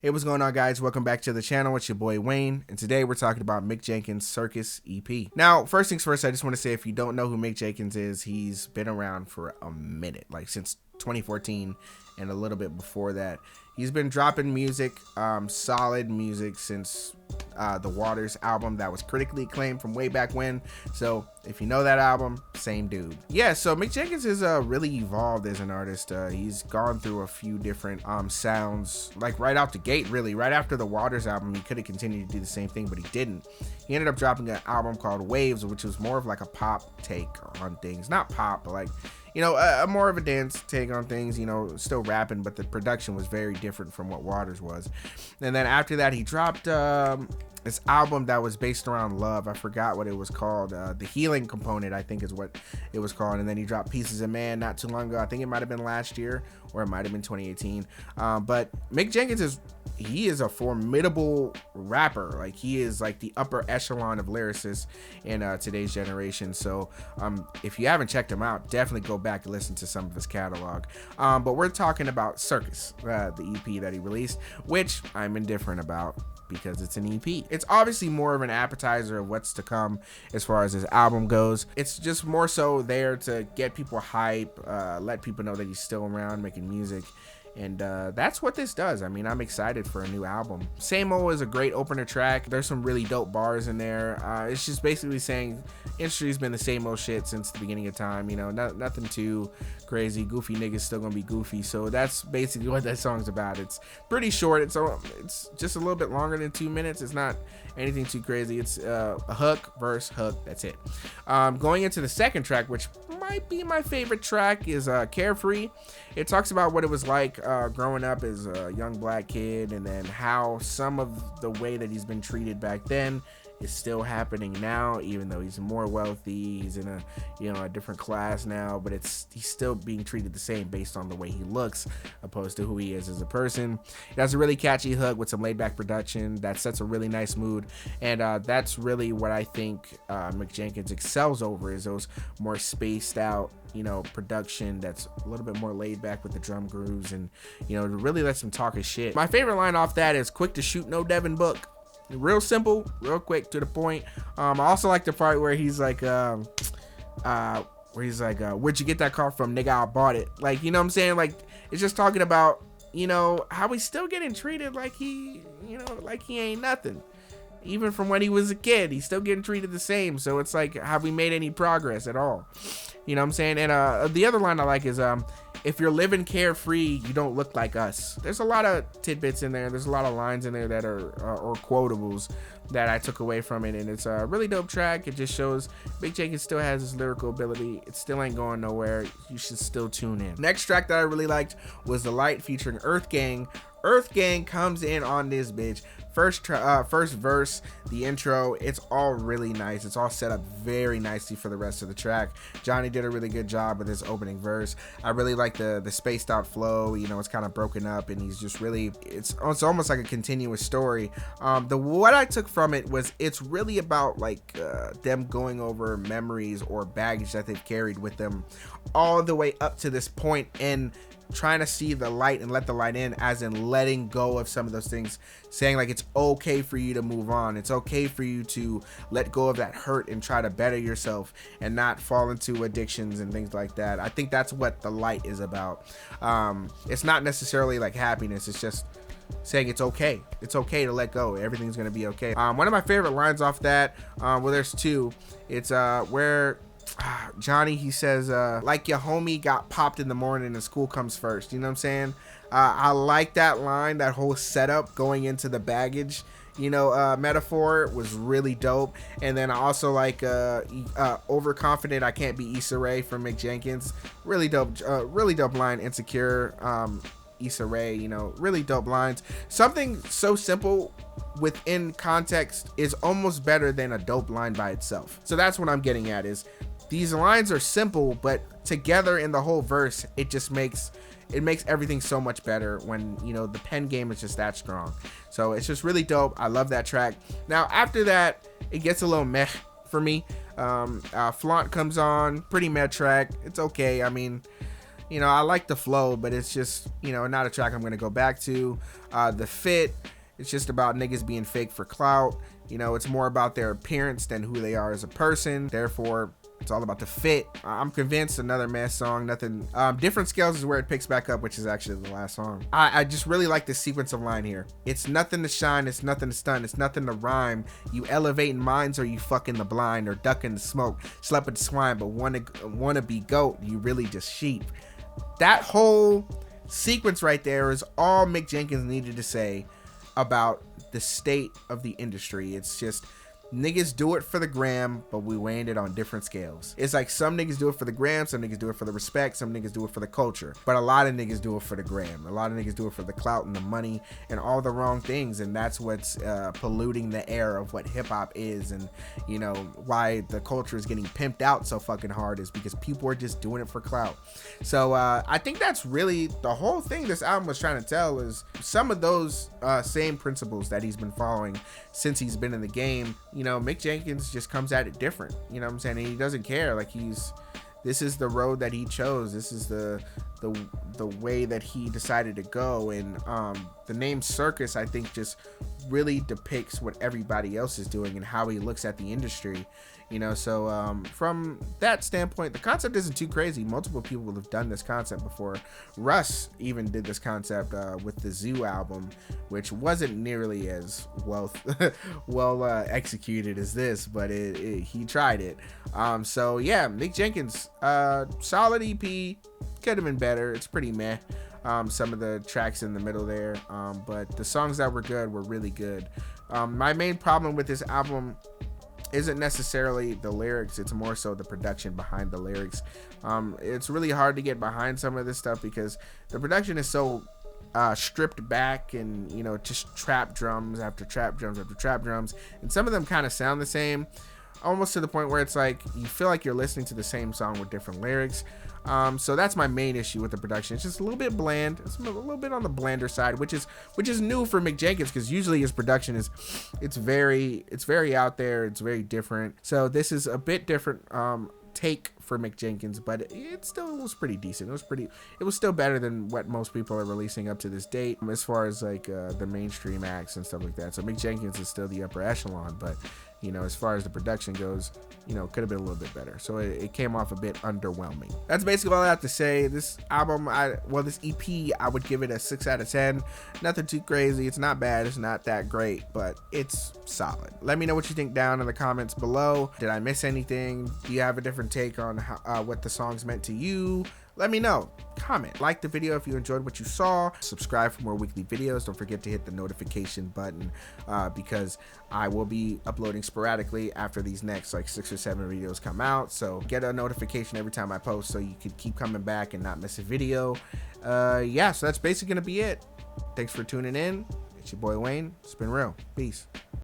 Hey, what's going on, guys? Welcome back to the channel. It's your boy Wayne, and today we're talking about Mick Jenkins' Circus EP. Now, first things first, I just want to say, if you don't know who Mick Jenkins is, he's been around for a minute, like since 2014 and a little bit before that. He's been dropping music, solid music since the Waters album that was critically acclaimed from way back when. So if you know that album, same dude. Yeah, so Mick Jenkins is really evolved as an artist. He's gone through a few different sounds, like right out the gate, really. Right after the Waters album, he could have continued to do the same thing, but he didn't. He ended up dropping an album called Waves, which was more of like a pop take on things. Not pop, but like, you know, a more of a dance take on things, you know, still rapping, but the production was very different from what Waters was. And then after that, he dropped this album that was based around love. I forgot what it was called. The Healing Component, I think is what it was called. And then he dropped Pieces of Man not too long ago. I think it might have been last year, or it might have been 2018. But Mick Jenkins he is a formidable rapper. Like, he is like the upper echelon of lyricists in today's generation. So if you haven't checked him out, definitely go back and listen to some of his catalog. But we're talking about Circus, the EP that he released, which I'm indifferent about because it's an EP. It's obviously more of an appetizer of what's to come as far as his album goes. It's just more so there to get people hype, let people know that he's still around making music. And that's what this does. I mean, I'm excited for a new album. Same Old is a great opener track. There's some really dope bars in there. It's just basically saying industry's been the same old shit since the beginning of time. You know, nothing too crazy. Goofy niggas still gonna be goofy. So that's basically what that song's about. It's pretty short. It's just a little bit longer than 2 minutes. It's not anything too crazy. It's a hook, verse, hook. That's it. Going into the second track, which might be my favorite track, is Carefree. It talks about what it was like growing up as a young black kid, and then how some of the way that he's been treated back then is still happening now, even though he's more wealthy. He's in a different class now, but he's still being treated the same based on the way he looks opposed to who he is as a person. It has a really catchy hook with some laid back production that sets a really nice mood, and that's really what I think Mick Jenkins excels over, is those more spaced out, you know, production that's a little bit more laid back with the drum grooves, and, you know, really lets him talk his shit. My favorite line off that is "quick to shoot, no Devin Book." Real simple, real quick, to the point. I also like the part where he's like where'd you get that car from, nigga? I bought it. Like, you know what I'm saying? Like, it's just talking about, you know, how he's still getting treated like he ain't nothing. Even from when he was a kid, he's still getting treated the same. So it's like, have we made any progress at all? You know what I'm saying? And the other line I like is, if you're living carefree, you don't look like us. There's a lot of tidbits in there. There's a lot of lines in there that are or quotables that I took away from it, and it's a really dope track. It just shows Mick Jenkins still has his lyrical ability. It still ain't going nowhere. You should still tune in. Next track that I really liked was The Light featuring Earth Gang. Earth Gang comes in on this bitch. First verse, the intro, it's all really nice. It's all set up very nicely for the rest of the track. Johnny did a really good job with his opening verse. I really like the spaced out flow. You know, it's kind of broken up, and he's just really, it's almost like a continuous story. What I took from it was, it's really about like them going over memories or baggage that they've carried with them all the way up to this point, and trying to see the light and let the light in, as in letting go of some of those things, saying like it's okay for you to move on, it's okay for you to let go of that hurt and try to better yourself and not fall into addictions and things like that. I think that's what The Light is about. It's not necessarily like happiness, it's just saying it's okay to let go, everything's gonna be okay. One of my favorite lines off that, well, there's two. It's where Johnny, he says, like your homie got popped in the morning and school comes first. You know what I'm saying? I like that line. That whole setup going into the baggage, you know, metaphor was really dope. And then I also like overconfident I can't be Issa Rae from Mick Jenkins. Really dope line. Insecure, Issa Rae, you know, really dope lines. Something so simple within context is almost better than a dope line by itself. So that's what I'm getting at, is these lines are simple, but together in the whole verse, it just makes everything so much better when, you know, the pen game is just that strong. So it's just really dope. I love that track. Now after that, it gets a little meh for me. Flaunt comes on, pretty meh track. It's okay. I mean, You know, I like the flow, but it's just, you know, not a track I'm gonna go back to. The fit, it's just about niggas being fake for clout. You know, it's more about their appearance than who they are as a person. Therefore, it's all about the fit. I'm convinced another mess song, nothing. Different Scales is where it picks back up, which is actually the last song. I just really like the sequence of line here. It's nothing to shine, it's nothing to stun, it's nothing to rhyme. You elevating minds or you fucking the blind or ducking the smoke. Slept with the swine, but wanna be goat, you really just sheep. That whole sequence right there is all Mick Jenkins needed to say about the state of the industry. It's just niggas do it for the gram, but we weighing it on different scales. It's like some niggas do it for the gram, some niggas do it for the respect, some niggas do it for the culture, but a lot of niggas do it for the gram. A lot of niggas do it for the clout and the money and all the wrong things, and that's what's polluting the air of what hip-hop is. And you know why the culture is getting pimped out so fucking hard is because people are just doing it for clout. So I think that's really the whole thing this album was trying to tell, is some of those same principles that he's been following since he's been in the game. You know, Mick Jenkins just comes at it different, you know what I'm saying? And he doesn't care. Like, this is the road that he chose. This is the way that he decided to go. And the name Circus, I think, just really depicts what everybody else is doing and how he looks at the industry, you know. So from that standpoint, the concept isn't too crazy. Multiple people have done this concept before. Russ even did this concept with the Zoo album, which wasn't nearly as well executed as this, but he tried it. So yeah, Mick Jenkins, solid EP. Could have been better. It's pretty meh. Some of the tracks in the middle there, but the songs that were good were really good. My main problem with this album isn't necessarily the lyrics, it's more so the production behind the lyrics. It's really hard to get behind some of this stuff because the production is so stripped back, and you know, just trap drums after trap drums after trap drums, and some of them kind of sound the same, almost to the point where it's like you feel like you're listening to the same song with different lyrics. So that's my main issue with the production. It's just a little bit bland. It's a little bit on the blander side, which is new for Mick Jenkins, because usually his production is it's very out there. It's very different. So this is a bit different take for Mick Jenkins, but it still was pretty decent. It was still better than what most people are releasing up to this date, as far as like the mainstream acts and stuff like that. So Mick Jenkins is still the upper echelon, but you know, as far as the production goes, you know, could have been a little bit better. So it came off a bit underwhelming. That's basically all I have to say. This album, this EP, I would give it a 6 out of 10. Nothing too crazy. It's not bad. It's not that great, but it's solid. Let me know what you think down in the comments below. Did I miss anything? Do you have a different take on how, what the songs meant to you? Let me know. Comment. Like the video if you enjoyed what you saw. Subscribe for more weekly videos. Don't forget to hit the notification button because I will be uploading sporadically after these next like 6 or 7 videos come out. So get a notification every time I post so you can keep coming back and not miss a video. Yeah, so that's basically gonna be it. Thanks for tuning in. It's your boy Wayne. It's been real. Peace.